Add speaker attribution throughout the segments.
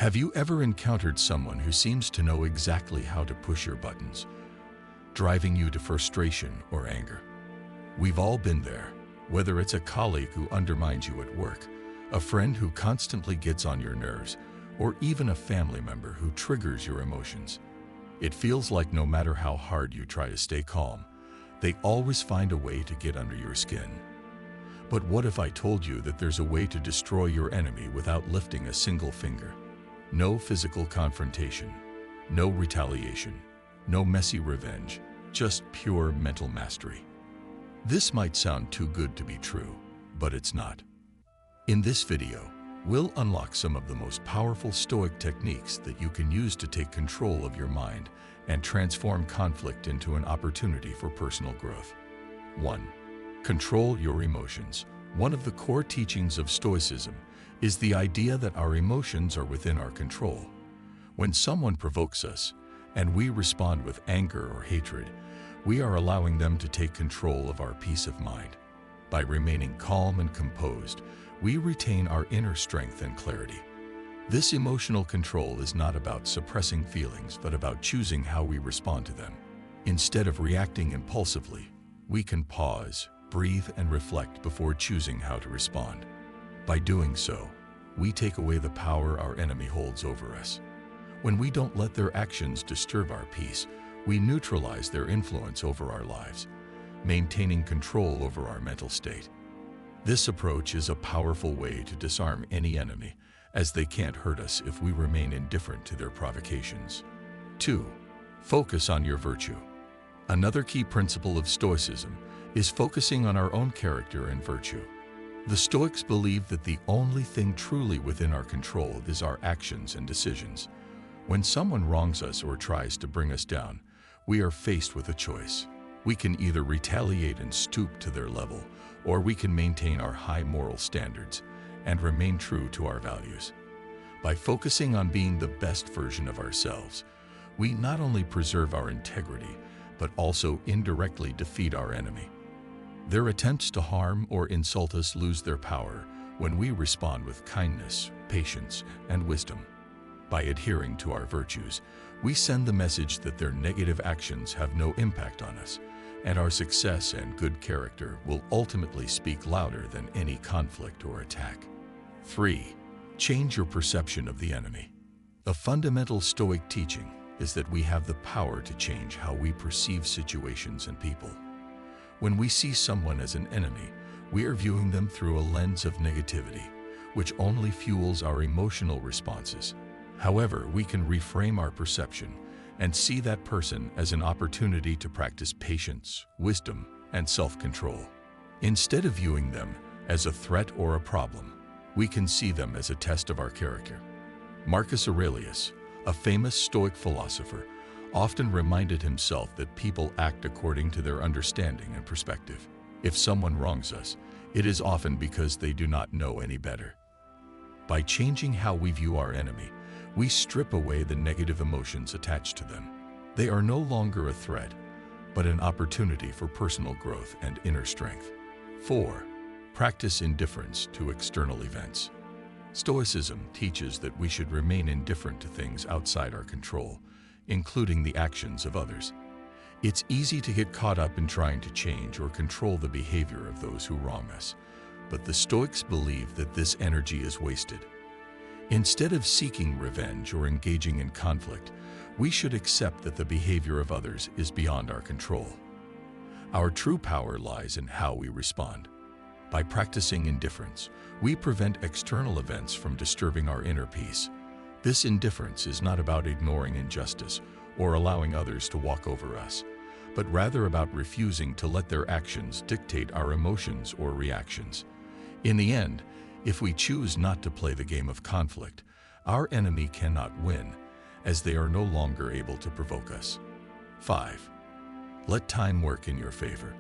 Speaker 1: Have you ever encountered someone who seems to know exactly how to push your buttons, driving you to frustration or anger? We've all been there, whether it's a colleague who undermines you at work, a friend who constantly gets on your nerves, or even a family member who triggers your emotions. It feels like no matter how hard you try to stay calm, they always find a way to get under your skin. But what if I told you that there's a way to destroy your enemy without lifting a single finger? No physical confrontation, no retaliation, no messy revenge, just pure mental mastery. This might sound too good to be true, but it's not. In this video, we'll unlock some of the most powerful Stoic techniques that you can use to take control of your mind and transform conflict into an opportunity for personal growth. 1. Control your emotions. One of the core teachings of Stoicism is the idea that our emotions are within our control. When someone provokes us, and we respond with anger or hatred, we are allowing them to take control of our peace of mind. By remaining calm and composed, we retain our inner strength and clarity. This emotional control is not about suppressing feelings, but about choosing how we respond to them. Instead of reacting impulsively, we can pause, breathe, and reflect before choosing how to respond. By doing so, we take away the power our enemy holds over us. When we don't let their actions disturb our peace, we neutralize their influence over our lives, maintaining control over our mental state. This approach is a powerful way to disarm any enemy, as they can't hurt us if we remain indifferent to their provocations. 2. Focus on your virtue. Another key principle of Stoicism is focusing on our own character and virtue. The Stoics believe that the only thing truly within our control is our actions and decisions. When someone wrongs us or tries to bring us down, we are faced with a choice. We can either retaliate and stoop to their level, or we can maintain our high moral standards and remain true to our values. By focusing on being the best version of ourselves, we not only preserve our integrity, but also indirectly defeat our enemy. Their attempts to harm or insult us lose their power when we respond with kindness, patience, and wisdom. By adhering to our virtues, we send the message that their negative actions have no impact on us, and our success and good character will ultimately speak louder than any conflict or attack. 3. Change your perception of the enemy. A fundamental Stoic teaching is that we have the power to change how we perceive situations and people. When we see someone as an enemy, we are viewing them through a lens of negativity, which only fuels our emotional responses. However, we can reframe our perception and see that person as an opportunity to practice patience, wisdom, and self-control. Instead of viewing them as a threat or a problem, we can see them as a test of our character. Marcus Aurelius, a famous Stoic philosopher, often reminded himself that people act according to their understanding and perspective. If someone wrongs us, it is often because they do not know any better. By changing how we view our enemy, we strip away the negative emotions attached to them. They are no longer a threat, but an opportunity for personal growth and inner strength. 4. Practice indifference to external events. Stoicism teaches that we should remain indifferent to things outside our control, including the actions of others. It's easy to get caught up in trying to change or control the behavior of those who wrong us, but the Stoics believe that this energy is wasted. Instead of seeking revenge or engaging in conflict, we should accept that the behavior of others is beyond our control. Our true power lies in how we respond. By practicing indifference, we prevent external events from disturbing our inner peace. This indifference is not about ignoring injustice or allowing others to walk over us, but rather about refusing to let their actions dictate our emotions or reactions. In the end, if we choose not to play the game of conflict, our enemy cannot win, as they are no longer able to provoke us. 5. Let time work in your favor.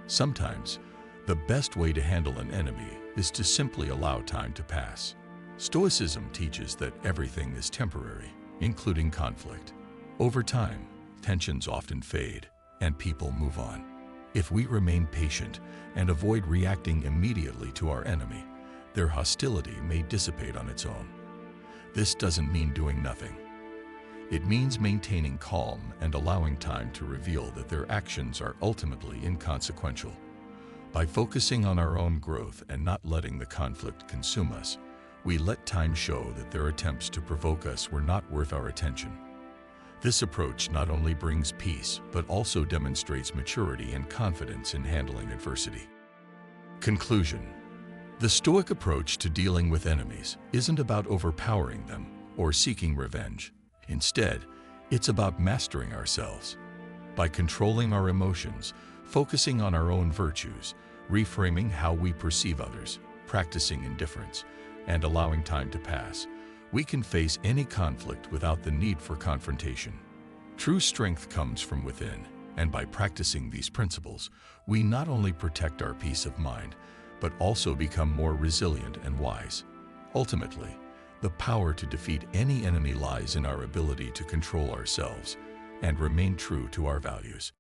Speaker 1: Sometimes, the best way to handle an enemy is to simply allow time to pass. Stoicism teaches that everything is temporary, including conflict. Over time, tensions often fade, and people move on. If we remain patient and avoid reacting immediately to our enemy, their hostility may dissipate on its own. This doesn't mean doing nothing. It means maintaining calm and allowing time to reveal that their actions are ultimately inconsequential. By focusing on our own growth and not letting the conflict consume us, we let time show that their attempts to provoke us were not worth our attention. This approach not only brings peace, but also demonstrates maturity and confidence in handling adversity. Conclusion: the Stoic approach to dealing with enemies isn't about overpowering them or seeking revenge. Instead, it's about mastering ourselves. By controlling our emotions, focusing on our own virtues, reframing how we perceive others, practicing indifference, and allowing time to pass, we can face any conflict without the need for confrontation. True strength comes from within, and by practicing these principles, we not only protect our peace of mind, but also become more resilient and wise. Ultimately, the power to defeat any enemy lies in our ability to control ourselves and remain true to our values.